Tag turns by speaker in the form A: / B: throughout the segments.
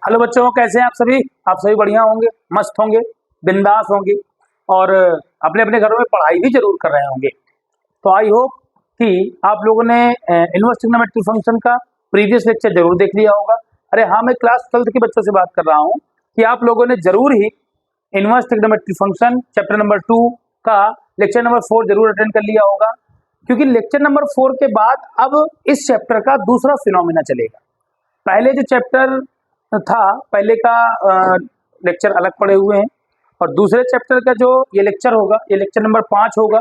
A: Hello बच्चों, कैसे हैं आप सभी? आप सभी बढ़िया होंगे, मस्त होंगे, बिंदास होंगे और अपने अपने घरों में पढ़ाई भी जरूर कर रहे होंगे। तो आई होप कि आप लोगों ने इनवर्स ट्रिग्नोमेट्री फंक्शन का प्रीवियस लेक्चर जरूर देख लिया होगा। अरे हाँ, मैं क्लास 12th के बच्चों से बात कर रहा हूँ कि आप लोगों ने जरूर ही inverse trigonometry function chapter number 2 का लेक्चर नंबर 4 जरूर अटेंड कर लिया होगा, क्योंकि लेक्चर नंबर 4 के बाद अब इस चैप्टर का दूसरा फिनोमिना चलेगा। पहले जो चैप्टर था, पहले का लेक्चर अलग पड़े हुए हैं और दूसरे चैप्टर का जो ये लेक्चर होगा, ये लेक्चर नंबर 5 होगा।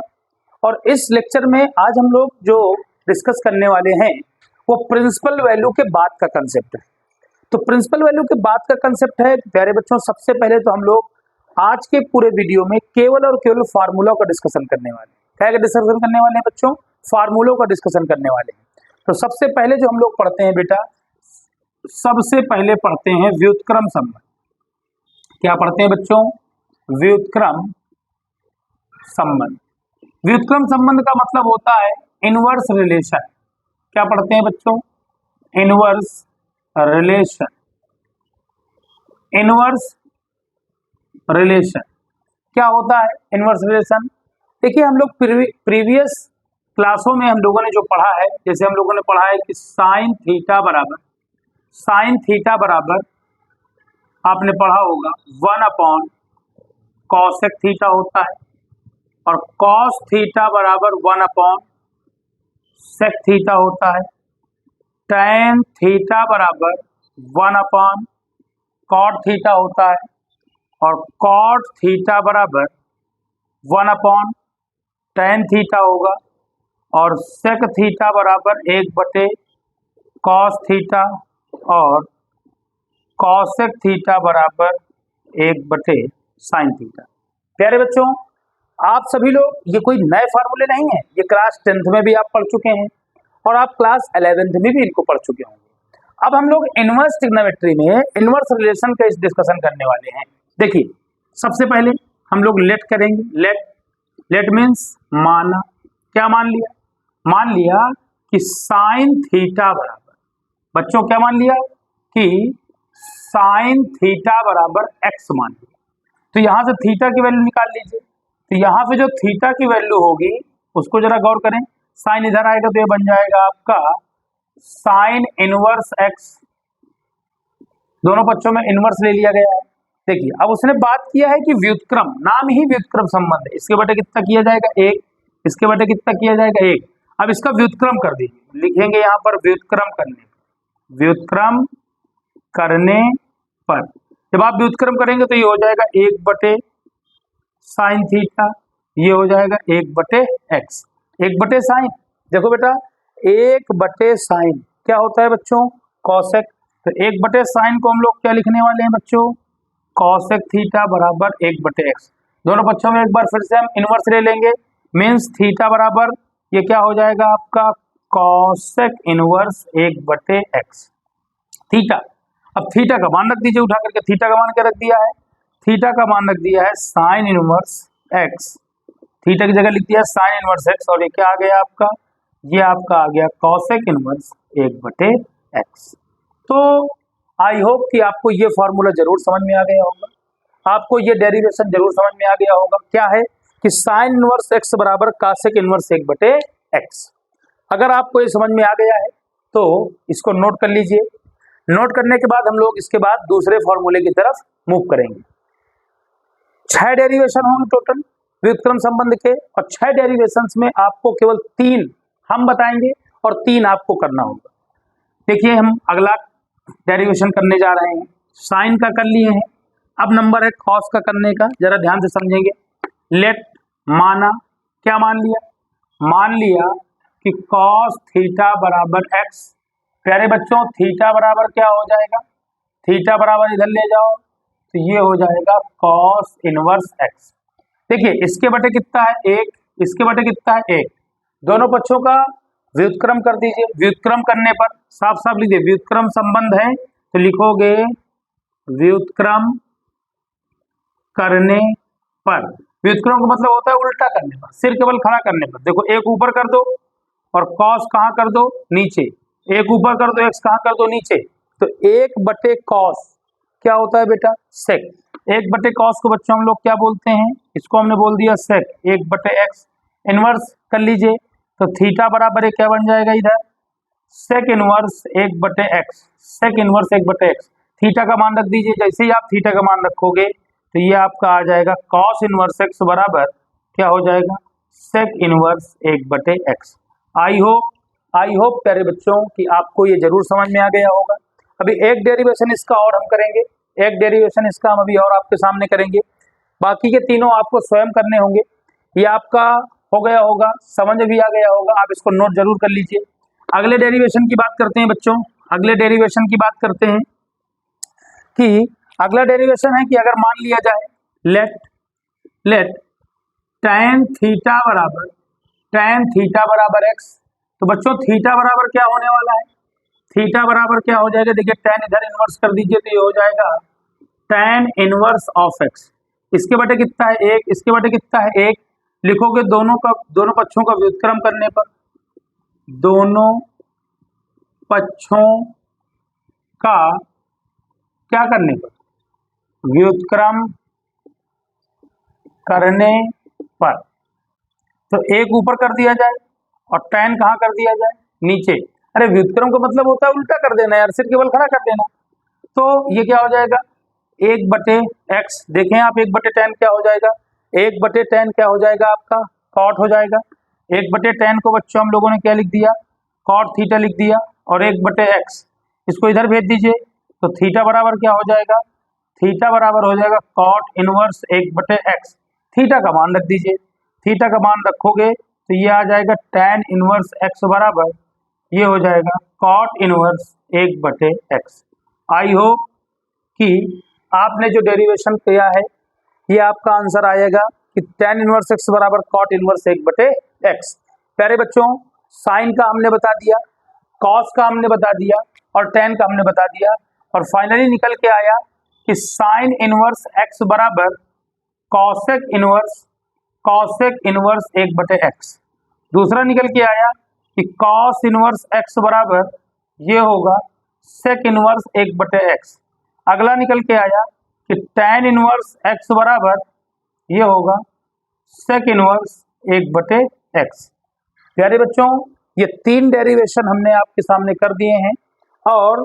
A: और इस लेक्चर में आज हम लोग जो डिस्कस करने वाले हैं वो प्रिंसिपल वैल्यू के बाद का कंसेप्ट है। तो प्रिंसिपल वैल्यू के बाद का कंसेप्ट है प्यारे बच्चों, सबसे पहले तो हम लोग आज के पूरे वीडियो में केवल और केवल फार्मूला का डिस्कशन करने वाले हैं। क्या का डिस्कशन करने वाले हैं बच्चों? फार्मूलों का डिस्कशन करने वाले हैं। तो सबसे पहले जो हम लोग पढ़ते हैं बेटा, सबसे पहले पढ़ते हैं व्युत्क्रम संबंध। क्या पढ़ते हैं बच्चों? व्युत्क्रम संबंध। व्युत्क्रम संबंध का मतलब होता है इनवर्स रिलेशन। क्या पढ़ते हैं बच्चों? Inverse relation. इनवर्स रिलेशन क्या होता है? इनवर्स रिलेशन देखिए, हम लोग प्रीवियस क्लासों में हम लोगों ने जो पढ़ा है, जैसे हम लोगों ने पढ़ा है कि साइन थीटा बराबर आपने पढ़ा होगा 1 cosec थीटा होता है, और cos थीटा बराबर 1 sec थीटा होता है। tan थीटा बराबर 1 cot थीटा होता है, और cot थीटा बराबर 1 tan थीटा होगा, और sec थीटा बराबर 1/cos थीटा, और cosec थीटा बराबर 1/sin थीटा। प्यारे बच्चों, आप सभी लोग, ये कोई नए फार्मूले नहीं है, ये क्लास 10th में भी आप पढ़ चुके हैं और आप क्लास 11th में भी इनको पढ़ चुके होंगे। अब हम लोग इनवर्स ट्रिग्नोमेट्री में इनवर्स रिलेशन का इस डिस्कशन करने वाले हैं। देखिए, सबसे पहले हम लोग लेट करेंगे। लेट मीन्स माना। क्या मान लिया? मान लिया कि साइन थीटा बराबर, बच्चों क्या मान लिया? कि साइन थीटा बराबर एक्स मान लिया। तो यहां से थीटा की वैल्यू निकाल लीजिए। तो यहां पे जो थीटा की वैल्यू होगी उसको जरा गौर करें। साइन इधर आएगा तो ये बन जाएगा आपका साइन इनवर्स एक्स। दोनों पक्षों में इनवर्स ले लिया गया है। देखिए, अब उसने बात किया है कि व्युत्क्रम, नाम ही व्युत्क्रम संबंध है। इसके बटे कितना किया जाएगा? 1। इसके बटे कितना किया जाएगा? 1। अब इसका व्युत्क्रम कर दीजिए। लिखेंगे यहां पर व्युत्क्रम करने पर जब आप व्युत्क्रम करेंगे तो ये हो जाएगा 1/sin थीटा, ये हो जाएगा 1/x। 1/sin, देखो बेटा, 1/sin क्या होता है बच्चों? cosec। तो 1/sin को हम लोग क्या लिखने वाले हैं बच्चों? cosec थीटा बराबर 1/x। दोनों पक्षों में एक बार फिर से हम इनवर्स ले लेंगे, मीन्स थीटा बराबर ये क्या हो जाएगा आपका? cosec inverse 1/x theta. अब थीटा का मान रख दीजिए, उठा करके थीटा का मान क्या रख दिया है? थीटा का मान रख दिया है साइन इनवर्स एक्स। थीटा की जगह लिख दिया साइन इनवर्स एक्स, और ये क्या आ गया आपका? ये आपका आ गया cosec इनवर्स 1/x। तो आई होप कि आपको ये फॉर्मूला जरूर समझ में आ गया होगा, आपको ये डेरिवेशन जरूर समझ में आ गया होगा। क्या है कि साइन इनवर्स एक्स बराबर cosec इनवर्स 1/x। अगर आपको ये समझ में आ गया है तो इसको नोट कर लीजिए। नोट करने के बाद हम लोग इसके बाद दूसरे फॉर्मूले की तरफ मूव करेंगे। 6 डेरिवेशन होंगे टोटल व्युत्क्रम संबंध के, और 6 डेरिवेशंस में आपको केवल 3 हम बताएंगे और 3 आपको करना होगा। देखिए, हम अगला डेरिवेशन करने जा रहे हैं। साइन का कर लिए हैं, अब नंबर है कॉस का करने का। जरा ध्यान से समझेंगे। लेट माना, क्या मान लिया? मान लिया कि कॉस थीटा बराबर एक्स। प्यारे बच्चों, थीटा बराबर क्या हो जाएगा? थीटा बराबर इधर ले जाओ तो ये हो जाएगा cos इनवर्स x। देखिए, इसके बटे कितना है? 1। इसके बटे कितना है? 1। दोनों पक्षों का व्युत्क्रम कर दीजिए। व्युत्क्रम करने पर साफ साफ लिखिए, व्युत्क्रम संबंध है तो लिखोगे व्युत्क्रम करने पर। व्युत्क्रम का मतलब होता है उल्टा करने पर, सिर केवल खड़ा करने पर। देखो, एक ऊपर कर दो और cos कहाँ कर दो? नीचे। एक ऊपर कर दो, x कहाँ कर दो? नीचे। तो 1/cos क्या होता है बेटा, सेक। 1/cos को बच्चों हम लोग क्या बोलते हैं, इसको हमने बोल दिया सेक 1/x। इनवर्स कर लीजिए तो थीटा बराबर है क्या बन जाएगा इधर, sec inverse 1/x, sec inverse 1/x। Theta का मान रख दीजिए, जैसे ही आप थीटा का मान रखोगे तो ये आपका आ जाएगा cos इनवर्स x बराबर क्या हो जाएगा, सेक इनवर्स 1/x। आई होप प्यारे बच्चों कि आपको ये जरूर समझ में आ गया होगा। अभी एक डेरिवेशन इसका और हम करेंगे, एक डेरिवेशन इसका हम अभी और आपके सामने करेंगे, बाकी के तीनों आपको स्वयं करने होंगे। ये आपका हो गया होगा, समझ में भी आ गया होगा, आप इसको नोट जरूर कर लीजिए। अगले डेरिवेशन की बात करते हैं बच्चों, अगले डेरिवेशन की बात करते हैं कि अगला डेरिवेशन है कि अगर मान लिया जाए लेट tan थीटा बराबर x, तो बच्चों थीटा बराबर क्या होने वाला है, थीटा बराबर क्या हो जाएगा, देखिए tan इधर इनवर्स कर दीजिए तो ये हो जाएगा tan इनवर्स ऑफ x। इसके बटे कितना है 1, इसके बटे कितना है 1, लिखोगे दोनों पक्षों का व्युत्क्रम करने पर, दोनों पक्षों का क्या करने पर, व्युत्क्रम करने पर। तो एक ऊपर कर दिया जाए और tan कहाँ कर दिया जाए, नीचे। अरे व्युत्क्रम का मतलब होता है उल्टा कर देना यार, सिर केवल खड़ा कर देना। तो ये क्या हो जाएगा 1/x, देखें आप 1/tan क्या हो जाएगा, 1/tan क्या हो जाएगा आपका cot हो जाएगा। 1/tan को बच्चों हम लोगों ने क्या लिख दिया, cot थीटा लिख दिया, और 1/x इसको इधर भेज दीजिए तो थीटा बराबर क्या हो जाएगा, थीटा बराबर हो जाएगा cot इनवर्स 1/x। थीटा का मान रख दीजिए, थीटा का मान रखोगे तो ये आ जाएगा tan इनवर्स x बराबर ये हो जाएगा cot इनवर्स 1/x। आई होप कि आपने जो डेरिवेशन किया है ये आपका आंसर आएगा कि tan इनवर्स x बराबर cot इनवर्स 1/x। प्यारे बच्चों साइन का हमने बता दिया, cos का हमने बता दिया और tan का हमने बता दिया, और फाइनली निकल के आया कि साइन इनवर्स x बराबर कॉसेक इनवर्स 1/x। दूसरा निकल के आया कि कॉस इनवर्स x बराबर ये होगा सेक इनवर्स 1/x। अगला निकल के आया कि tan इनवर्स x बराबर ये होगा सेक इनवर्स 1/x। प्यारे बच्चों ये 3 डेरिवेशन हमने आपके सामने कर दिए हैं, और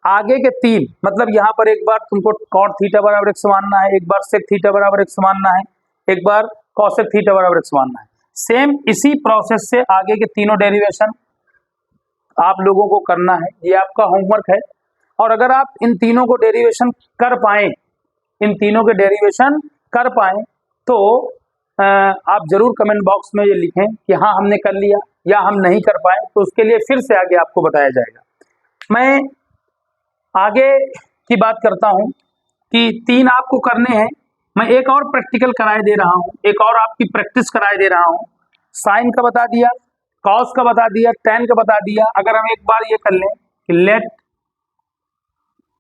A: आगे के 3 मतलब यहाँ पर एक बार तुमको cot थीटा बराबर x मानना है, एक बार sec थीटा बराबर x मानना है, एक बार cosec थीटा बराबर x मानना है। सेम इसी प्रोसेस से आगे के तीनों डेरिवेशन आप लोगों को करना है, ये आपका होमवर्क है। और अगर आप इन तीनों को डेरिवेशन कर पाए, इन तीनों के डेरिवेशन कर पाए तो आप जरूर कमेंट बॉक्स में ये लिखें कि हाँ हमने कर लिया, या हम नहीं कर पाए तो उसके लिए फिर से आगे आपको बताया जाएगा। मैं आगे की बात करता हूं कि 3 आपको करने हैं, मैं एक और प्रैक्टिकल कराए दे रहा हूं, एक और आपकी प्रैक्टिस कराए दे रहा हूं। साइन का बता दिया, कॉस का बता दिया, tan का बता दिया। अगर हम एक बार ये कर लें कि लेट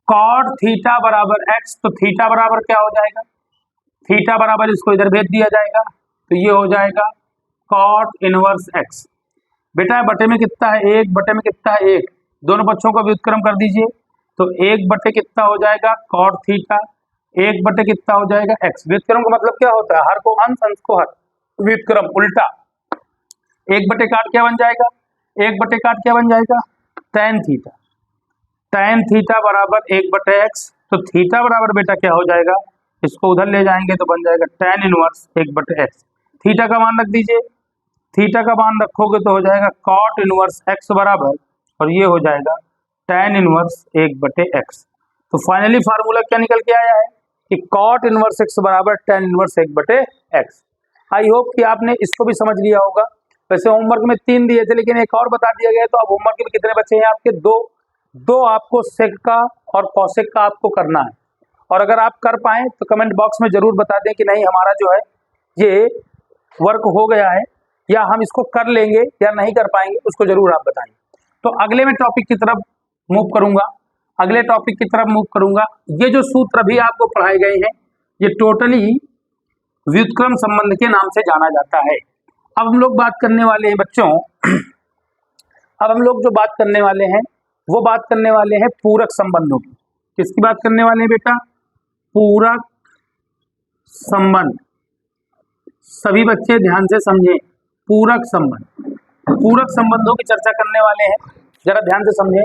A: कॉट थीटा बराबर x, तो थीटा बराबर क्या हो जाएगा, थीटा बराबर इसको इधर भेज दिया जाएगा तो ये हो जाएगा कॉट इनवर्स x। बेटा बटे में कितना है 1, बटे में कितना है 1, दोनों पक्षों का व्युत्क्रम कर दीजिए तो 1 बटे कितना हो जाएगा कॉट थीटा, 1 बटे कितना हो जाएगा x। व्युत्क्रम का मतलब क्या होता है, हर को अंश, अंश को हर, व्युत्क्रम उल्टा। 1 बटे काट क्या बन जाएगा, 1 बटे काट क्या बन जाएगा tan थीटा, tan थीटा बराबर 1/x। तो थीटा बराबर बेटा क्या हो जाएगा, इसको उधर ले जाएंगे तो बन जाएगा tan इनवर्स 1/x। थीटा का मान रख दीजिए, थीटा का मान रखोगे तो हो जाएगा cot इनवर्स x बराबर, और ये हो जाएगा tan इनवर्स 1/x। तो फाइनली फार्मूला क्या निकल के आया है कि cot इनवर्स x बराबर tan इनवर्स 1/x। आई होप कि आपने इसको भी समझ लिया होगा। वैसे होमवर्क में 3 दिए थे लेकिन एक और बता दिया गया, तो अब होमवर्क में कितने बचे हैं आपके, 2 आपको सेक का और कॉसेक का आपको करना है। और अगर आप कर पाएं तो कमेंट बॉक्स में जरूर बता दें कि नहीं हमारा जो है ये वर्क हो गया है, या हम इसको कर लेंगे या नहीं कर पाएंगे, उसको जरूर आप बताएं। तो अगले में टॉपिक की तरफ मूव करूंगा, अगले टॉपिक की तरफ मूव करूंगा। ये जो सूत्र भी आपको पढ़ाए गए हैं ये टोटली व्युत्क्रम संबंध के नाम से जाना जाता है। अब हम लोग बात करने वाले हैं बच्चों, अब हम लोग जो बात करने वाले हैं वो बात करने वाले हैं पूरक संबंधों की। किसकी बात करने वाले हैं बेटा? पूरक संबंध। सभी बच्चे ध्यान से समझें, पूरक संबंध, पूरक संबंधों की चर्चा करने वाले हैं, जरा ध्यान से समझें।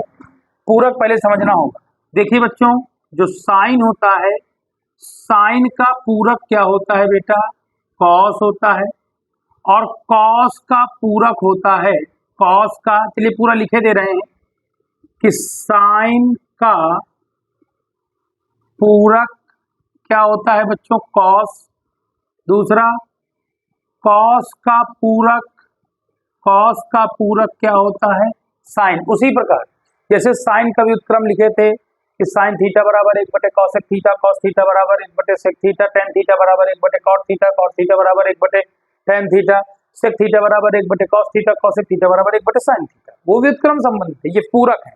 A: पूरक पहले समझना होगा। देखिए बच्चों, जो साइन होता है, साइन का पूरक क्या होता है बेटा? कॉस होता है। और कॉस का पूरक होता है, कॉस का, चलिए पूरा लिखे दे रहे हैं कि साइन का पूरक क्या होता है बच्चों? कॉस। दूसरा, कॉस का पूरक, कॉस का पूरक क्या होता है? साइन। उसी प्रकार जैसे साइन का व्युत्क्रम लिखे थे कि साइन थीटा बराबर 1/cosec थीटा, कॉस थीटा बराबर 1/sec थीटा, टेन थीटा बराबर 1/cot थीटा, कॉट थीटा बराबर 1/tan थीटा, सेक थीटा बराबर 1/cos थीटा, कॉसेक थीटा बराबर 1/sin थीटा। वो व्युत्क्रम संबंध थे, ये पूरक है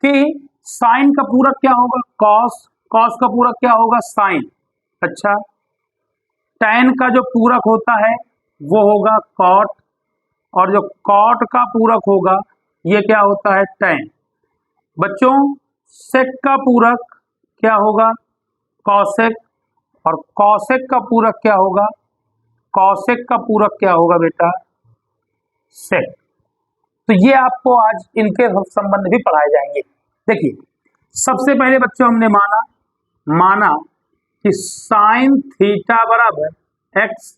A: कि साइन का पूरक क्या होगा? कॉस, कॉस का पूरक क्या होगा? साइन। अच्छा, टैन का जो पूरक होता है वो होगा कॉट, और जो कॉट का पूरक होगा ये क्या होता है? टैन। बच्चों, सेक का पूरक क्या होगा? कॉसेक, और कॉसेक का पूरक क्या होगा? कॉसेक का पूरक क्या होगा बेटा? सेक। तो ये आपको आज इनके संबंध भी पढ़ाए जाएंगे। देखिए, सबसे पहले बच्चों हमने माना कि साइन थीटा बराबर एक्स,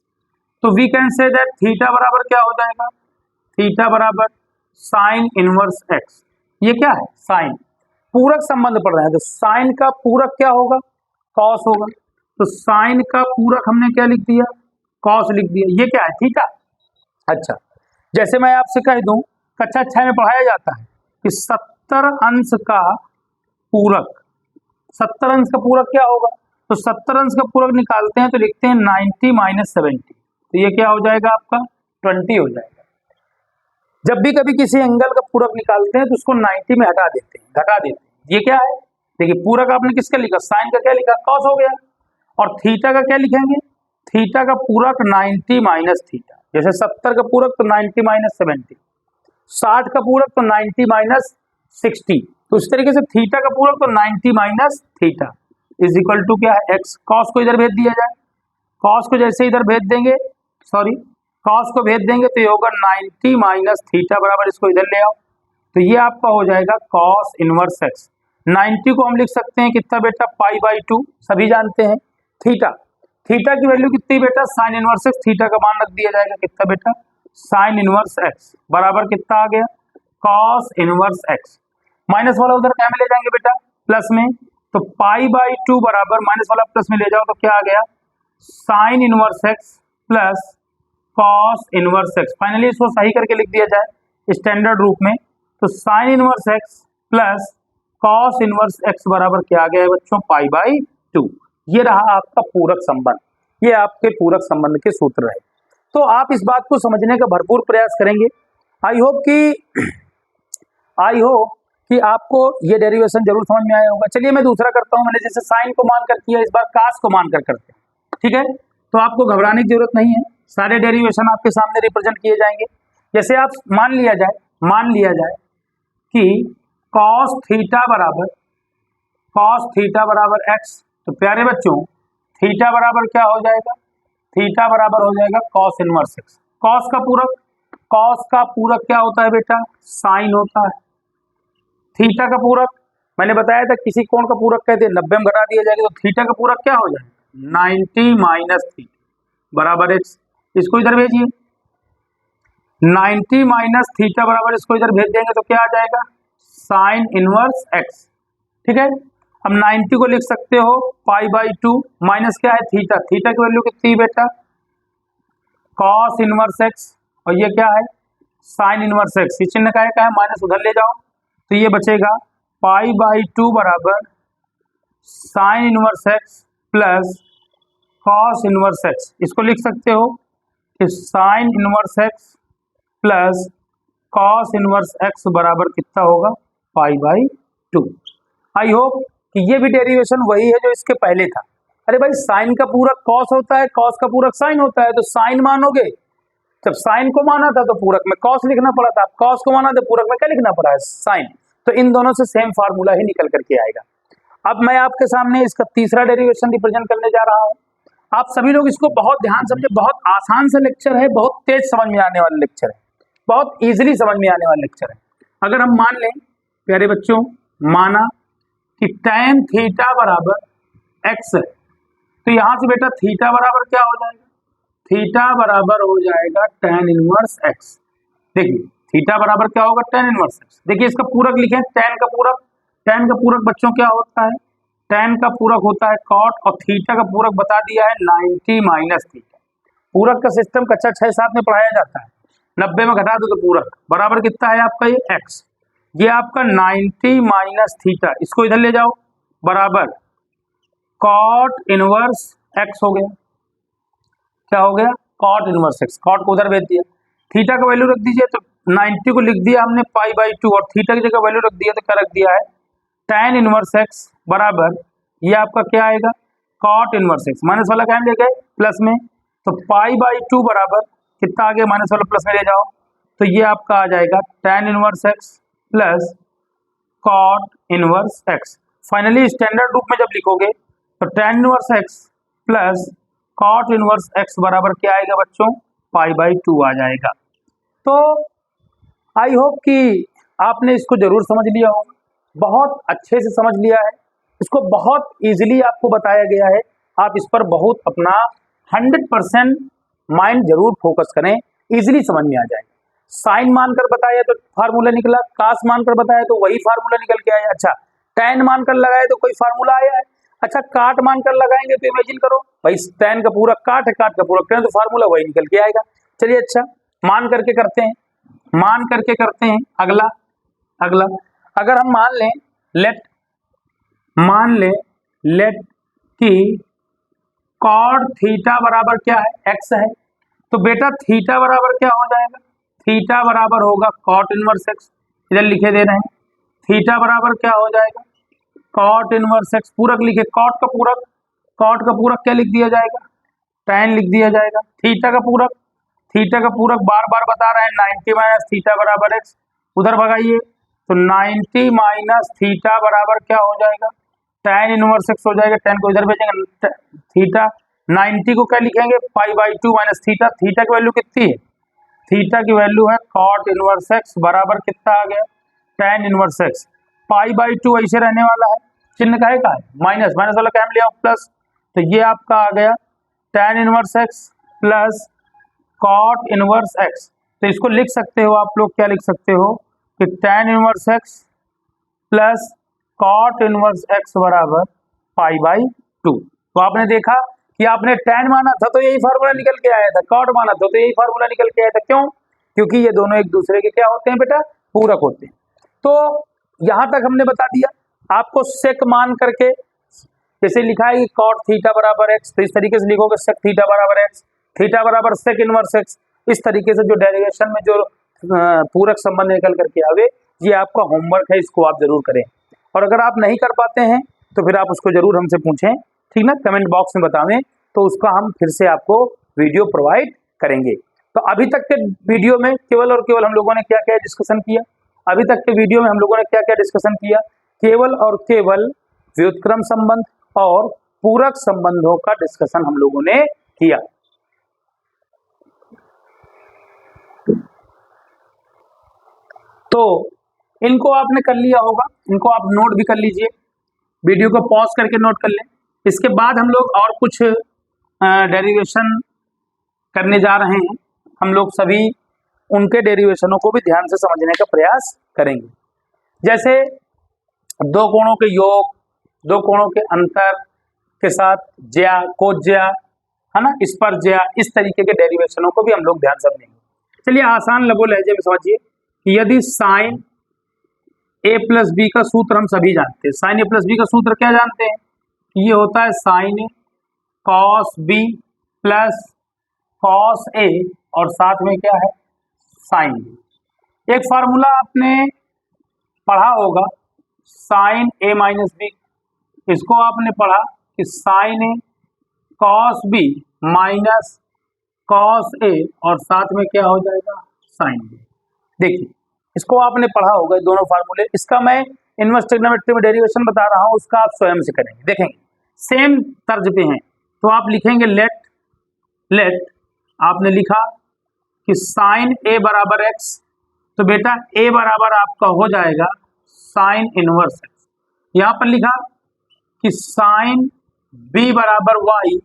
A: तो we can say that theta बराबर क्या हो जाएगा? थीटा बराबर साइन इनवर्स एक्स। ये क्या है? साइन। पूरक संबंध पढ़ रहे हैं, तो साइन का पूरक क्या होगा? कॉस होगा। तो साइन का पूरक हमने क्या लिख दिया? कॉस लिख दिया। ये क्या है? थीटा। अच्छा, जैसे मैं आपसे कह दूं, कक्षा 6 में पढ़ाया जाता है कि 70 अंश का पूरक, 70 अंश का पूरक क्या होगा? तो 70 अंश का पूरक निकालते हैं तो लिखते हैं 90 - 70, तो ये क्या हो जाएगा आपका? 20 हो जाएगा। जब भी कभी किसी एंगल का पूरक निकालते हैं तो उसको 90 में हटा देते हैं, घटा देते हैं। ये क्या है? देखिए, पूरक आपने किसका लिखा? साइन का क्या लिखा? कॉस हो गया। और थीटा का क्या लिखेंगे? थीटा का पूरक 90 - थीटा। जैसे 70 का पूरक तो 90 - 70, 60 का पूरक तो 90 - 60, तो इस तरीके से थीटा का पूरक तो 90 - थीटा इज इक्वल टू क्या है? एक्स। कॉस को इधर भेज दिया जाए, कॉस को जैसे इधर भेज देंगे, सॉरी, कॉस को भेज देंगे तो ये होगा 90 - थीटा बराबर, इसको इधर ले आओ, तो ये आपका हो जाएगा कॉस इनवर्स एक्स। 90 को हम लिख सकते हैं कितना बेटा? π/2, सभी जानते हैं। थीटा, थीटा की वैल्यू कितनी बेटा? Sign inverse x. थीटा का मान रख दिया जाएगा कितना बेटा? साइन इनवर्स एक्स बराबर कितना आ गया? Cos inverse x. माइनस वाला उधर क्या में ले जाएंगे बेटा? प्लस में, तो π/2 बराबर, माइनस वाला प्लस में ले जाओ तो क्या आ गया? Sign inverse x plus cos inverse x. Finally इसको सही करके लिख दिया जाए स्टैंडर्ड रूप में, तो sign inverse x plus cos inverse x बराबर क्या आ गया है बच्चों? π/2। ये रहा आपका पूरक संबंध, ये आपके पूरक संबंध के सूत्र रहे। तो आप इस बात को समझने का भरपूर प्रयास करेंगे। आई होप कि आपको ये डेरिवेशन जरूर समझ में आया होगा। चलिए मैं दूसरा करता हूं। मैंने जैसे साइन को मानकर किया, इस बार कास को मानकर करते हैं, ठीक है? तो आपको घबराने की जरूरत नहीं है, सारे डेरिवेशन आपके सामने रिप्रेजेंट किए जाएंगे। जैसे आप मान लिया जाए कि cos थीटा बराबर एक्स, तो प्यारे बच्चों थीटा बराबर क्या हो जाएगा? थीटा बराबर हो जाएगा cos इनवर्स एक्स। cos का पूरक क्या होता है बेटा? साइन होता है। थीटा का पूरक मैंने बताया था, किसी कोण का पूरक कहते हैं 90 में घटा दिया जाएगा, तो थीटा का पूरक क्या हो जाएगा? 90 - थीटा बराबर एक्स। इसको इधर भेजिए, 90 - थीटा बराबर, इसको इधर भेज देंगे तो क्या आ जाएगा? साइन इनवर्स एक्स, ठीक है? अब 90 को लिख सकते हो π/2, माइनस क्या है? थीटा, थीटा की वैल्यू कितनी है बेटा? कॉस इनवर्स एक्स, और ये क्या है? Sine inverse x. ये चिन्ह का है माइनस, उधर ले जाओ तो ये बचेगा π/2 बराबर sine inverse x plus cos inverse x. इसको लिख सकते हो कि sign inverse x plus cos inverse x बराबर कितना होगा? π/2। आई होप कि ये भी डेरिवेशन वही है जो इसके पहले था। अरे भाई, साइन का पूरक कॉस होता है, कॉस का पूरक साइन होता है, तो साइन मानोगे। जब साइन को माना था तो पूरक में कॉस लिखना पड़ा था, कॉस को माना तो पूरक में क्या लिखना पड़ा है? साइन। तो इन दोनों से सेम फार्मूला ही निकल करके आएगा। अब मैं आपके सामने इसका तीसरा डेरिवेशन रिप्रेजेंट करने जा रहा हूं। आप सभी लोग इसको बहुत ध्यान समझे, बहुत आसान सा लेक्चर है, बहुत तेज समझ में आने वाला लेक्चर है, बहुत इजीली समझ में आने वाला लेक्चर है। अगर हम मान लें प्यारे बच्चों, माना कि tan थीटा बराबर x है, तो यहां से बेटा थीटा बराबर क्या हो जाएगा, थीटा बराबर हो जाएगा tan इनवर्स x। देखिए थीटा बराबर क्या होगा, tan इनवर्स x। देखिए इसका पूरक लिखें, tan का पूरक, tan का पूरक बच्चों क्या होता है, tan का पूरक होता है cot, और थीटा का पूरक बता दिया है 90 माइनस थीटा। पूरक का सिस्टम कक्षा 6-7 में पढ़ाया जाता है, 90 में घटा दो तो पूरक बराबर कितना है आपका ये x, ये आपका 90 माइनस थीटा, इसको इधर ले जाओ, बराबर cot इनवर्स x हो गया। क्या हो गया, cot इनवर्स x, cot को उधर भेज दिया, थीटा का वैल्यू रख दीजिए, तो 90 को लिख दिया हमने π/2, और थीटा की जगह वैल्यू रख दिया तो क्या रख दिया है, tan इनवर्स x बराबर, ये आपका क्या आएगा, cot इनवर्स x, माइनस वाला क्या ले गए प्लस में, तो π/2 बराबर कितना आ गया, माइनस वाला प्लस में ले जाओ, तो ये आपका आ जाएगा tan inverse x plus cot inverse x। Finally standard रूप में जब लिखोगे तो tan inverse x plus cot inverse x बराबर क्या आएगा बच्चों, π/2 आ जाएगा। तो आई होप कि आपने इसको जरूर समझ लिया होगा, बहुत अच्छे से समझ लिया है, इसको बहुत इजीली आपको बताया गया है। आप इस पर बहुत अपना 100% माइंड जरूर फोकस करें, इजीली समझ में आ जाएगा। साइन मानकर बताया तो फार्मूला निकला, कास मानकर बताया तो वही फार्मूला निकल के आया। अच्छा tan मानकर लगाए तो कोई फार्मूला आया है, अच्छा काट मानकर लगाएंगे तो इमेजिन करो भाई tan का पूरा काट है, काट का पूरा tan, तो फार्मूला वही निकल के आएगा। चलिए अच्छा मान करके करते हैं, मान करके करते हैं। अगला अगला अगर हम मान लें लेट कि cot थीटा बराबर क्या है, x है, तो बेटा थीटा बराबर क्या हो जाएगा, थीटा बराबर होगा cot इनवर्स x, इधर लिखे दे रहे हैं, थीटा बराबर क्या हो जाएगा, cot इनवर्स x, पूरक लिखे, cot का पूरक क्या लिख दिया जाएगा, tan लिख दिया जाएगा, थीटा का पूरक बार बार बता रहे हैं 90 माइनस थीटा बराबर x, उधर भगाइए तो 90 माइनस थीटा बराबर क्या हो जाएगा, tan इनवर्स x हो जाएगा, tan को इधर भेजेंगे, थीटा 90 को क्या लिखेंगे, π/2 माइनस थीटा, थीटा की वैल्यू कितनी है, थीटा की वैल्यू है cot इनवर्स x बराबर कितना आ गया, tan इनवर्स x, π/2 ऐसे रहने वाला है, चिन्ह का है माइनस, माइनस वाला क्या लिया प्लस, तो ये आपका आ गया tan inverse x plus cot inverse x। तो इसको लिख सकते हो आप लोग, क्या लिख सकते हो कि tan inverse x plus cot inverse x बराबर π/2। तो आपने देखा कि आपने tan माना था तो यही फार्मूला निकल के आया था, cot माना था तो यही फार्मूला निकल के आया था, क्यों, क्योंकि ये दोनों एक दूसरे के क्या होते हैं बेटा, पूरक होते हैं। तो यहां तक हमने बता दिया, आपको सेक मान करके जैसे लिखा है कि cot थीटा बराबर x, तो इस तरीके से लिखोगे सेक थीटा बराबर x, थीटा बराबर सेक इनवर्स x, इस तरीके से जो डेरिवेशन में जो पूरक संबंध निकल करके आवे, ये आपका होमवर्क है, इसको आप जरूर करें। और अगर आप नहीं कर पाते हैं तो फिर आप उसको जरूर हमसे पूछें, ठीक ना, कमेंट बॉक्स में बतावें, तो उसका हम फिर से आपको वीडियो प्रोवाइड करेंगे। तो अभी तक के वीडियो में केवल और केवल हम लोगों ने क्या क्या डिस्कशन किया, अभी तक के वीडियो में हम लोगों ने क्या क्या डिस्कशन किया, केवल और केवल व्युत्क्रम संबंध और पूरक संबंधों का डिस्कशन हम लोगों ने किया। तो इनको आपने कर लिया होगा, इनको आप नोट भी कर लीजिए, वीडियो को पॉज करके नोट कर लें। इसके बाद हम लोग और कुछ डेरिवेशन करने जा रहे हैं, हम लोग सभी उनके डेरिवेशनों को भी ध्यान से समझने का प्रयास करेंगे। जैसे दो कोणों के योग, दो कोणों के अंतर के साथ ज्या, कोज्या, है ना, स्पर्शज्या, इस तरीके के डेरिवेशनों को भी हम लोग ध्यान समझेंगे। चलिए आसान लघु लहजे में समझिए कि यदि साइन a प्लस बी का सूत्र हम सभी जानते हैं, साइन a प्लस बी का सूत्र क्या जानते हैं, ये होता है साइन ए कॉस बी प्लस कॉस ए और साथ में क्या है साइन बी। एक फार्मूला आपने पढ़ा होगा साइन ए माइनस बी, इसको आपने पढ़ा कि sign A cos B minus cos A और साथ में क्या हो जाएगा साइन बी। देखिए इसको आपने पढ़ा होगा दोनों फार्मूले। इसका मैं इनवर्स ट्रिग्नोमेट्री में डेरिवेशन बता रहा हूँ, उसका आप स्वयं से करेंगे, देखेंगे सेम तर्ज पे हैं। तो आप लिखेंगे लेट आपने लिखा कि साइन ए बराबर एक्स, तो बेटा ए बराबर आपका हो जाएगा साइन इनवर्स एक्स। यहाँ पर लिखा कि साइन बी बराबर वाई,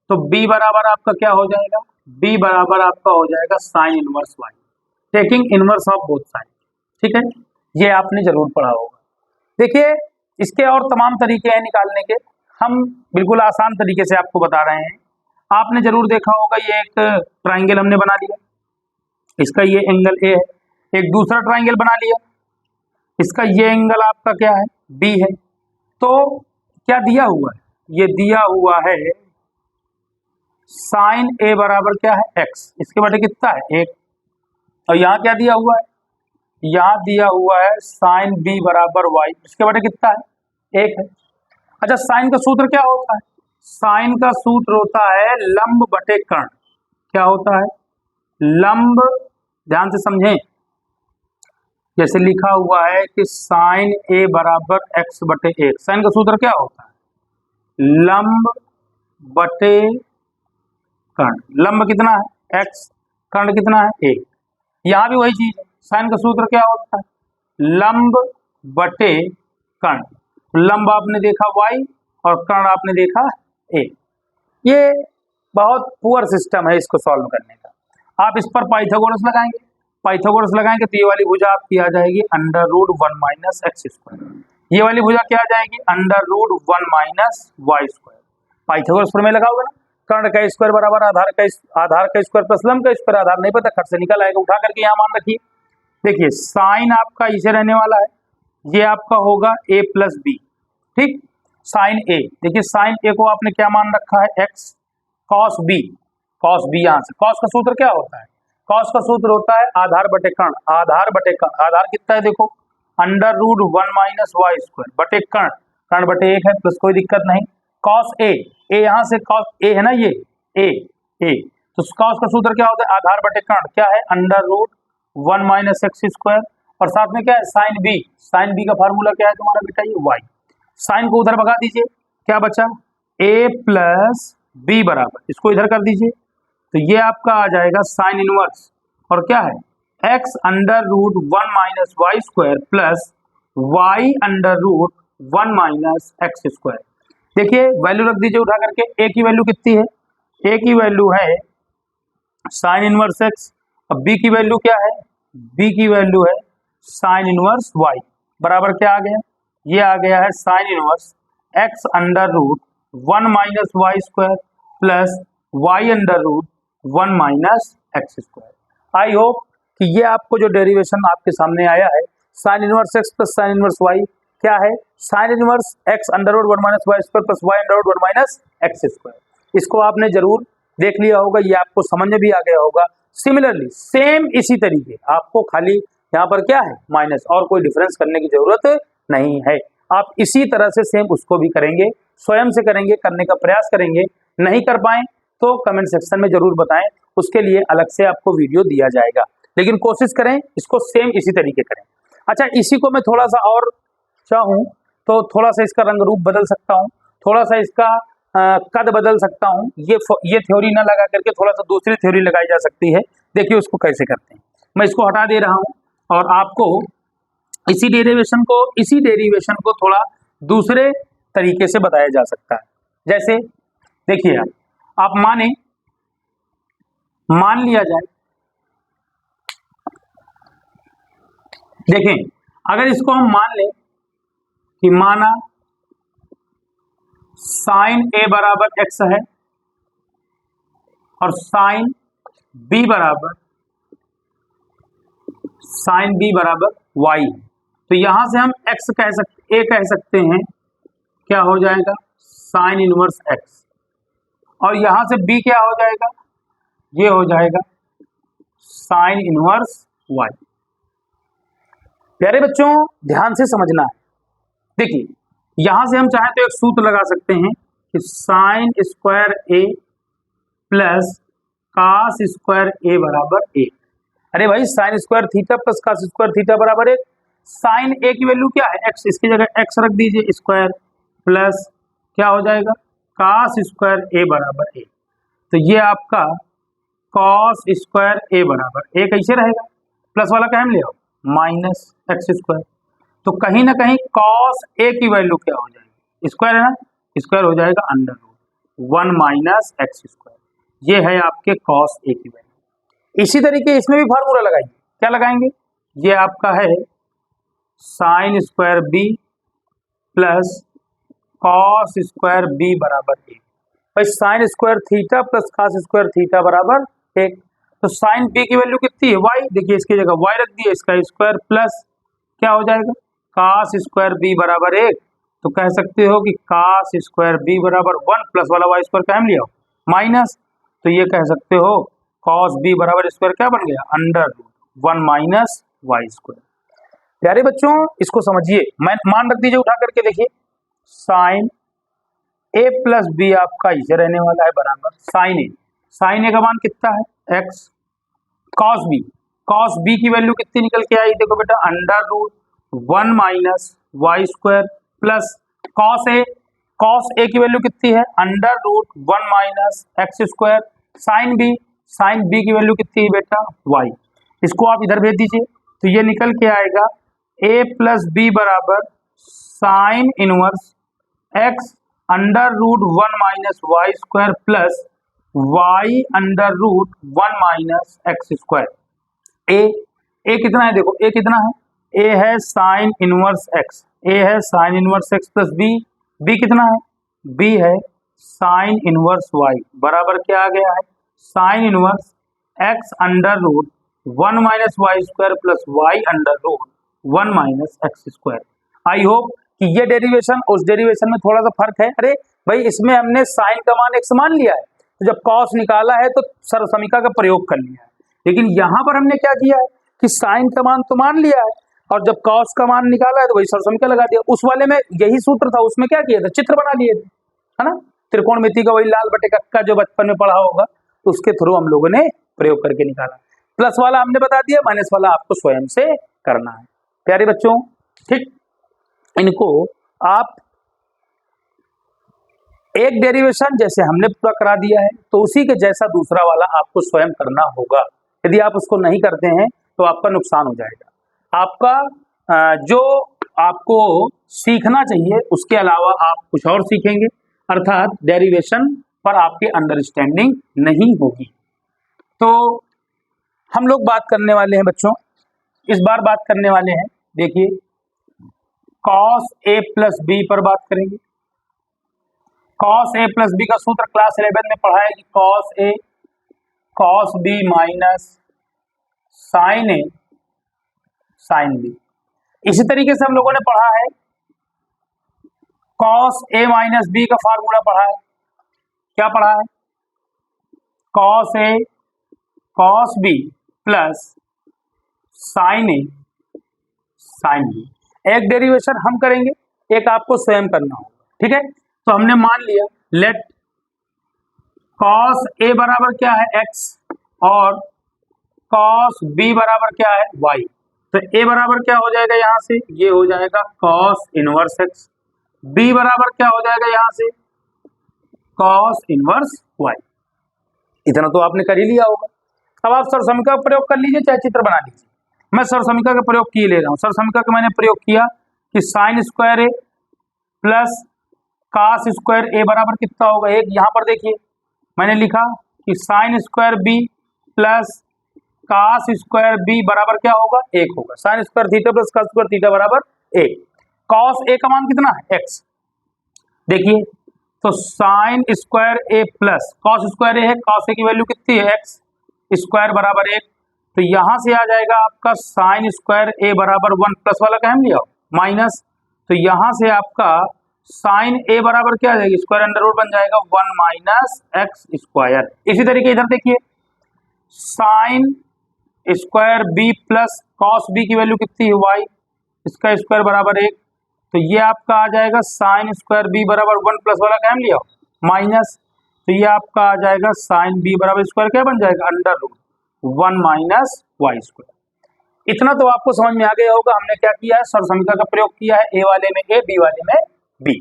A: तो बी बराबर आपका क्या हो जाएगा, बी बराबर आपका हो जाएगा sine inverse y, taking inverse of both side. ठीक है, ये आपने जरूर पढ़ा होगा। देखिए इसके और तमाम तरीके हैं निकालने के, हम बिल्कुल आसान तरीके से आपको बता रहे हैं। आपने जरूर देखा होगा ये एक ट्राइंगल हमने बना लिया, इसका ये एंगल ए है, एक दूसरा ट्राइंगल बना लिया, इसका ये एंगल आपका क्या है, बी है। तो क्या दिया हुआ है, ये दिया हुआ है साइन ए बराबर क्या है एक्स, इसके बटे कितना है एक, और यहाँ क्या दिया हुआ है, यहाँ दिया हुआ है साइन बी बराबर वाई, इसके बटे कितना है एक है। अच्छा साइन का सूत्र क्या होता है, साइन का सूत्र होता है लंब बटे कर्ण। क्या होता है, लंब, ध्यान से समझें, जैसे लिखा हुआ है कि साइन ए बराबर एक्स बटे एक, साइन का सूत्र क्या होता है लंब बटे कर्ण। लंब कितना है एक्स, कर्ण कितना है एक। यहां भी वही चीज है, साइन का सूत्र क्या होता है लंब बटे कर्ण। लंब आपने देखा y और कर्ण आपने देखा a। ये बहुत पुअर सिस्टम है इसको सॉल्व करने का। आप इस पर पाइथागोरस लगाएंगे, पाइथागोरस लगाएंगे तो ये वाली भुजा आपकी आ जाएगी under root 1 minus x square, ये वाली भुजा क्या आ जाएगी under root 1 minus Y square. Pythagoras प्रमेय लगाओगे ना, कर्ण का स्क्वायर बराबर आधार का स्क्वायर प्लस लंब का स्क्वायर, आधार नहीं पता खट से निकल आएगा, उठा करके यहाँ मान रखिए। देखिए साइन आपका इसे रहने वाला है, ये आपका होगा a प्लस बी, ठीक, साइन ए, देखिए साइन ए को आपने क्या मान रखा है x, cos B, cos B, यहाँ से कॉस का सूत्र क्या होता है, कॉस का सूत्र होता है आधार बटे कर्ण, आधार बटे कर्ण, आधार कितना है देखो under root 1 minus Y square बटे कर्ण, कर्ण बटे एक है प्लस कोई दिक्कत नहीं, कॉस ए, ए यहाँ से कॉस ए है ना, ये ए तो कॉस का सूत्र क्या होता है आधार बटे कर्ण क्या है under root 1 minus x square, और साथ में क्या है साइन बी, साइन बी का फार्मूला क्या है तुम्हारा बेटा ये वाई। साइन को उधर भगा दीजिए, क्या बचा a प्लस बी बराबर, इसको इधर कर दीजिए, तो ये आपका आ जाएगा साइन इनवर्स, और क्या है x under root 1 minus Y square plus y under root 1 minus x square. देखिए वैल्यू रख दीजिए उठा करके, a की वैल्यू कितनी है, a की वैल्यू है साइन इनवर्स x, अब b की वैल्यू क्या है, b की वैल्यू है साइन इनवर्स y, बराबर क्या आ गया, ये आ गया है sine inverse x under root 1 minus Y square plus y under root 1 minus x square. I hope कि ये आपको जो डेरिवेशन आपके सामने आया है sine inverse x plus sine inverse y क्या है, sine inverse x under root 1 minus Y square plus y under root 1 minus x square, इसको आपने जरूर देख लिया होगा, ये आपको समझ में भी आ गया होगा। सिमिलरली सेम इसी तरीके आपको खाली यहाँ पर क्या है माइनस, और कोई डिफरेंस करने की जरूरत नहीं है, आप इसी तरह से सेम उसको भी करेंगे, स्वयं से करेंगे, करने का प्रयास करेंगे, नहीं कर पाए तो कमेंट सेक्शन में जरूर बताएं, उसके लिए अलग से आपको वीडियो दिया जाएगा, लेकिन कोशिश करें इसको सेम इसी तरीके करें। अच्छा इसी को मैं थोड़ा सा और चाहूँ तो थोड़ा सा इसका रंग रूप बदल सकता हूँ, थोड़ा सा इसका कद बदल सकता हूँ, ये थ्योरी ना लगा करके थोड़ा सा दूसरी थ्योरी लगाई जा सकती है। देखिए उसको कैसे करते हैं, मैं इसको हटा दे रहा हूँ और आपको इसी डेरिवेशन को थोड़ा दूसरे तरीके से बताया जा सकता है। जैसे देखिए आप मान लिया जाए, देखें अगर इसको हम मान लें कि माना साइन ए बराबर एक्स है और साइन बी बराबर वाई है, तो यहां से हम एक्स कह सकते हैं क्या हो जाएगा साइन इनवर्स एक्स, और यहां से बी क्या हो जाएगा, ये हो जाएगा साइन इनवर्स वाई। प्यारे बच्चों ध्यान से समझना है, देखिए यहां से हम चाहें तो एक सूत्र लगा सकते हैं कि साइन स्क्वायर ए प्लस कास स्क्वायर ए बराबर ए, अरे भाई sine square theta plus cos square theta बराबर एक, साइन ए की वैल्यू क्या है एक्स, इसकी जगह एक्स रख दीजिए स्क्वायर प्लस क्या हो जाएगा कॉस स्क्वायर ए बराबर ए। तो ये आपका कॉस स्क्वायर ए बराबर ए कैसे रहेगा, प्लस वाला क्या हम ले आओ माइनस एक्स स्क्वायर। तो कहीं ना कहीं कॉस ए की वैल्यू क्या हो जाएगी, स्क्वायर है ना, स्क्वायर हो जाएगा under root 1 minus x square. ये है आपके कॉस ए की वैल्यू। इसी तरीके इसमें भी फार्मूला लगाइए, क्या लगाएंगे, ये आपका है sine square B plus cos square B बराबर ए। भाई sine square theta plus cos square theta बराबर एक। तो साइन बी की वैल्यू कितनी है वाई, देखिए इसकी जगह वाई रख दिए, इसका स्क्वायर प्लस क्या हो जाएगा कॉस स्क्वायर बी बराबर एक। तो कह सकते हो कि कॉस स्क्वायर बी बराबर 1 प्लस वाला वाई स्क्वायर क्या हम लिया माइनस। तो ये कह सकते हो कॉस बी बराबर स्क्वायर क्या बन गया under root 1 minus Y square. प्यारे बच्चों इसको समझिए, मैं मान रख दीजिए उठा करके, देखिए साइन ए प्लस बी आपका इसे रहने वाला है बराबर साइन ए, साइन ए का मान कितना है एक्स, कॉस बी की वैल्यू कितनी निकल के आई, देखो बेटा under root 1 minus Y square plus cos A की वैल्यू कितनी है under root 1 minus x square, sine B की वैल्यू कितनी है बेटा वाई। इसको आप इधर भेज दीजिए, तो ये निकल के आएगा ए प्लस बी बराबर sine inverse x under root 1 minus Y square plus Y under root 1 minus x square. A कितना है, देखो ए कितना है, ए है साइन इनवर्स एक्स, ए है sine inverse x plus B कितना है, बी है साइन इनवर्स वाई बराबर क्या आ गया है sine inverse x under root 1 minus Y square plus Y under root 1 minus x square. I hope कि ये डेरिवेशन उस डेरिवेशन में थोड़ा सा फर्क है। अरे भाई इसमें हमने साइन का मान एक्स मान लिया है, तो जब कॉस निकाला है तो सर्वसमीका का प्रयोग कर लिया है, लेकिन यहाँ पर हमने क्या किया है कि साइन का मान तो मान लिया है और जब कॉस का मान निकाला है तो वही सर्वसमीका लगा दिया। उस वाले में यही सूत्र था, उसमें क्या किया था चित्र बना लिए थे, है ना, त्रिकोणमिति का वही लाल बटे कक्का जो बचपन में पढ़ा होगा, उसके थ्रू हम लोगों ने प्रयोग करके निकाला। प्लस वाला हमने बता दिया, माइनस वाला आपको स्वयं से करना है। प्यारे बच्चों ठीक, इनको आप एक डेरिवेशन जैसे हमने पूरा करा दिया है तो उसी के जैसा दूसरा वाला आपको स्वयं करना होगा। यदि आप उसको नहीं करते हैं तो आपका नुकसान हो जाएगा। आपका जो आपको सीखना चाहिए उसके अलावा आप कुछ और सीखेंगे, अर्थात डेरिवेशन पर आपकी अंडरस्टैंडिंग नहीं होगी। तो हम लोग बात करने वाले हैं बच्चों, इस बार बात करने वाले हैं, देखिए कॉस ए प्लस बी पर बात करेंगे। कॉस ए प्लस बी का सूत्र क्लास 11 में पढ़ा है कि cos A cos B minus sign A sine B. इसी तरीके से हम लोगों ने पढ़ा है कॉस ए माइनस बी का फार्मूला पढ़ा है, क्या पढ़ा है cos A cos B plus sign A sine B. एक डेरिवेशन हम करेंगे, एक आपको स्वयं करना होगा, ठीक है। तो हमने मान लिया लेट कॉस ए बराबर क्या है एक्स और कॉस बी बराबर क्या है वाई। तो ए बराबर क्या हो जाएगा यहाँ से, ये हो जाएगा कॉस इनवर्स एक्स, बी बराबर क्या हो जाएगा यहाँ से कॉस इनवर्स वाई। इतना तो आपने कर ही लिया होगा। अब आप सर्वसमीका का प्रयोग कर लीजिए, चाहे चित्र बना लीजिए। मैं सर्वसमीका का प्रयोग किए ले रहा हूँ। सर्वसमीका का मैंने प्रयोग किया कि साइन स्क्वायर ए प्लस कॉस स्क्वायर ए बराबर कितना होगा एक। यहाँ पर देखिए मैंने लिखा कि sine square B plus cos square B बराबर क्या होगा एक होगा। Sine square theta plus cos square theta बराबर एक। कॉस ए का मान कितना है एक्स, देखिए तो साइन स्क्वायर ए प्लस कॉस स्क्वायर ए है, कॉस ए की वैल्यू कितनी है एक्स स्क्वायर बराबर एक। तो यहां से आ जाएगा आपका साइन स्क्वायर ए बराबर 1 प्लस वाला क्या हम लिया माइनस। तो यहां से आपका साइन ए बराबर क्या आ जाएगी स्क्वायर अंडर रूट बन जाएगा 1 माइनस एक्स स्क्वायर। इसी तरीके इधर देखिए sine square B plus cos B की वैल्यू कितनी है वाई, इसका स्क्वायर बराबर एक। तो ये आपका आ जाएगा साइन स्क्वायर बी बराबर 1 प्लस वाला क्या हम लिया माइनस। तो ये आपका आ जाएगा साइन बी बराबर स्क्वायर क्या बन जाएगा under root 1 minus Y square. इतना तो आपको समझ में आ गया होगा, हमने क्या किया है, सर्व समीकरण का प्रयोग किया है, ए वाले में ए, बी वाले में बी।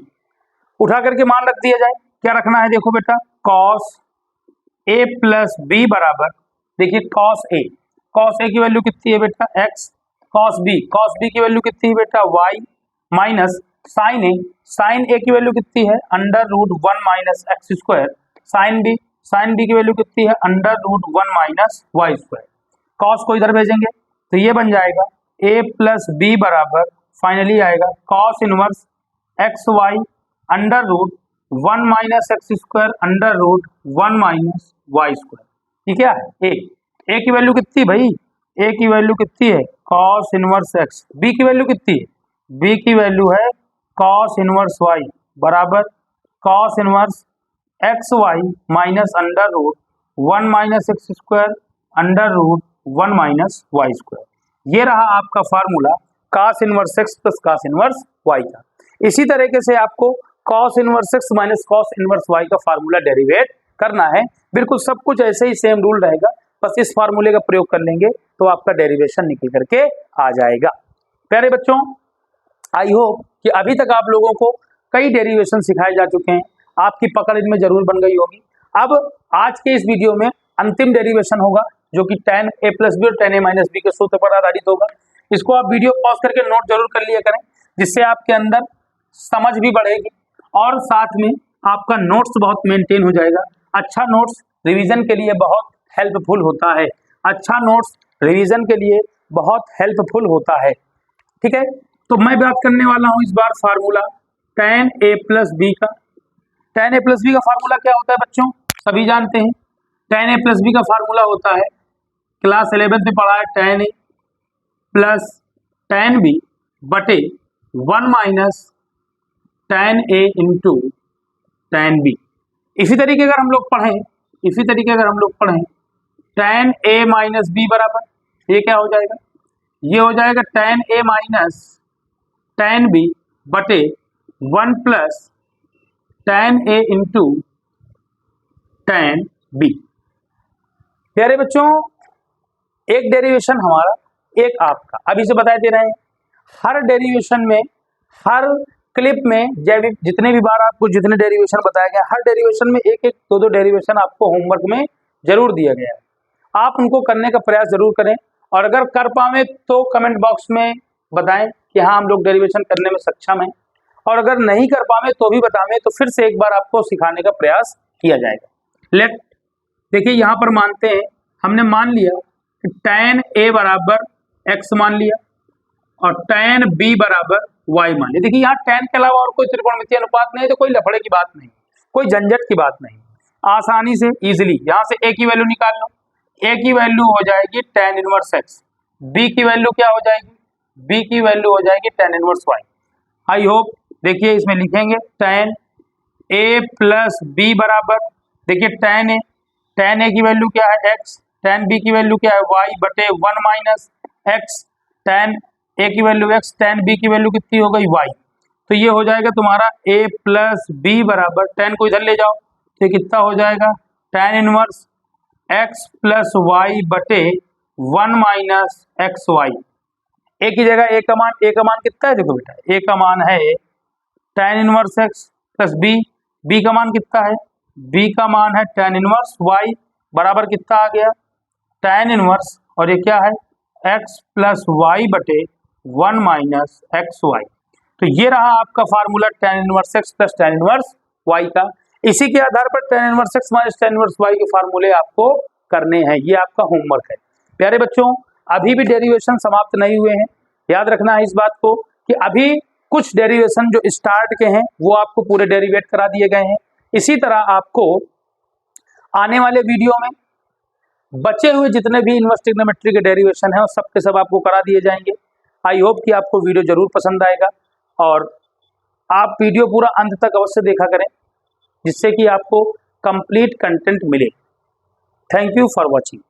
A: उठा करके मान रख दिया जाए, क्या रखना है, देखो बेटा, कॉस ए प्लस बी बराबर, देखिए कॉस ए की वैल्यू कितनी है बेटा, एक्स, कॉस बी की वैल्यू कितनी है बेटा, वाई, माइनस साइन ए की वैल्यू कितनी है, under root 1 minus x square, sine B की वैल्यू कितनी है, under root 1 minus Y square. Cos को इधर भेजेंगे तो ये बन जाएगा ए प्लस बी बराबर, फाइनली आएगा cos inverse x y under root 1 minus x square under root 1 minus Y square. ठीक है, ए की वैल्यू कितनी भाई, ए की वैल्यू कितनी है, कॉस इनवर्स एक्स, बी की वैल्यू कितनी है, बी की वैल्यू है कॉस इनवर्स वाई बराबर cos inverse x y minus under root 1 minus x square under root 1 minus Y square. ये रहा आपका formula cos inverse x plus cos inverse y का। इसी तरीके से आपको cos inverse x minus cos inverse y का फार्मूला डेरिवेट करना है। बिल्कुल सब कुछ ऐसे ही सेम रूल रहेगा, बस इस फार्मूले का प्रयोग कर लेंगे तो आपका डेरिवेशन निकल करके आ जाएगा। प्यारे बच्चों, आई होप कि अभी तक आप लोगों को कई डेरिवेशन सिखाए जा चुके हैं, आपकी पकड़ इनमें जरूर बन गई होगी। अब आज के इस वीडियो में अंतिम डेरिवेशन होगा जो कि tan a प्लस बी और tan a माइनस बी के सूत्र पर आधारित होगा। इसको आप वीडियो पॉज करके नोट जरूर कर लिया करें, जिससे आपके अंदर समझ भी बढ़ेगी और साथ में आपका नोट्स बहुत मेंटेन हो जाएगा। अच्छा नोट्स रिवीजन के लिए बहुत हेल्पफुल होता है, अच्छा नोट्स रिवीजन के लिए बहुत हेल्पफुल होता है। ठीक है, तो मैं बात करने वाला हूं इस बार formula tan a plus B का। tan a प्लस बी का फार्मूला क्या होता है बच्चों, सभी जानते हैं। tan a प्लस बी का फार्मूला होता है, क्लास 11th में पढ़ा है, tan a plus tan b बटे 1 minus tan a into tan b। इसी तरीके अगर हम लोग पढ़ें tan a माइनस बी बराबर, ये क्या हो जाएगा, ये हो जाएगा tan a minus tan b बटे 1 plus tan a into tan b। प्यारे बच्चों, एक डेरिवेशन हमारा, एक आपका, अभी से बताए दे रहे हैं। हर डेरिवेशन में, हर क्लिप में जितने भी बार आपको जितने डेरिवेशन बताया गया, हर डेरिवेशन में एक एक दो डेरिवेशन आपको होमवर्क में जरूर दिया गया है। आप उनको करने का प्रयास जरूर करें और अगर कर पावे तो कमेंट बॉक्स में बताएं कि हाँ हम लोग डेरिवेशन करने में सक्षम हैं, और अगर नहीं कर पावे तो भी बतावें, तो फिर से एक बार आपको सिखाने का प्रयास किया जाएगा। देखिए यहाँ पर मानते हैं, हमने मान लिया कि tan a बराबर x मान लिया और tan b बराबर y मान लिया। देखिए यहाँ tan के अलावा और कोई त्रिकोणमितीय अनुपात नहीं, तो कोई लफड़े की बात नहीं, कोई झंझट की बात नहीं, आसानी से इजीली यहाँ से a की वैल्यू निकाल लो। a की वैल्यू हो जाएगी tan इनवर्स x, b की वैल्यू क्या हो जाएगी, b की वैल्यू हो जाएगी tan inverse y। I hope, देखिए इसमें लिखेंगे tan a प्लस b बराबर, देखिए tan a की वैल्यू क्या है x, tan b की वैल्यू क्या है y बटे 1 माइनस x, tan a की वैल्यू x, tan b की वैल्यू कितनी हो गई y। तो ये हो जाएगा तुम्हारा a प्लस बी बराबर, tan को इधर ले जाओ तो कितना हो जाएगा tan inverse x plus y बटे 1 माइनस एक्स वाई। a की जगह a का मान कितना है, देखो बेटा a का मान है tan inverse x plus b का मान कितना है, b का मान है tan इनवर्स y बराबर कितना आ गया tan इनवर्स, और ये क्या है x प्लस वाई बटे 1 माइनस एक्स वाई। तो ये रहा आपका formula tan inverse x plus tan inverse y का। इसी के आधार पर tan inverse x minus tan inverse y के फार्मूले आपको करने हैं, ये आपका होमवर्क है। प्यारे बच्चों, अभी भी डेरिवेशन समाप्त नहीं हुए हैं, याद रखना है इस बात को कि अभी कुछ डेरिवेशन जो स्टार्ट के हैं वो आपको पूरे डेरिवेट करा दिए गए हैं। इसी तरह आपको आने वाले वीडियो में बचे हुए जितने भी इनवर्स ट्रिग्नोमेट्री के डेरिवेशन हैं, सब के सब आपको करा दिए जाएंगे। आई होप कि आपको वीडियो जरूर पसंद आएगा और आप वीडियो पूरा अंत तक अवश्य देखा करें, जिससे कि आपको कंप्लीट कंटेंट मिले। Thank you for watching.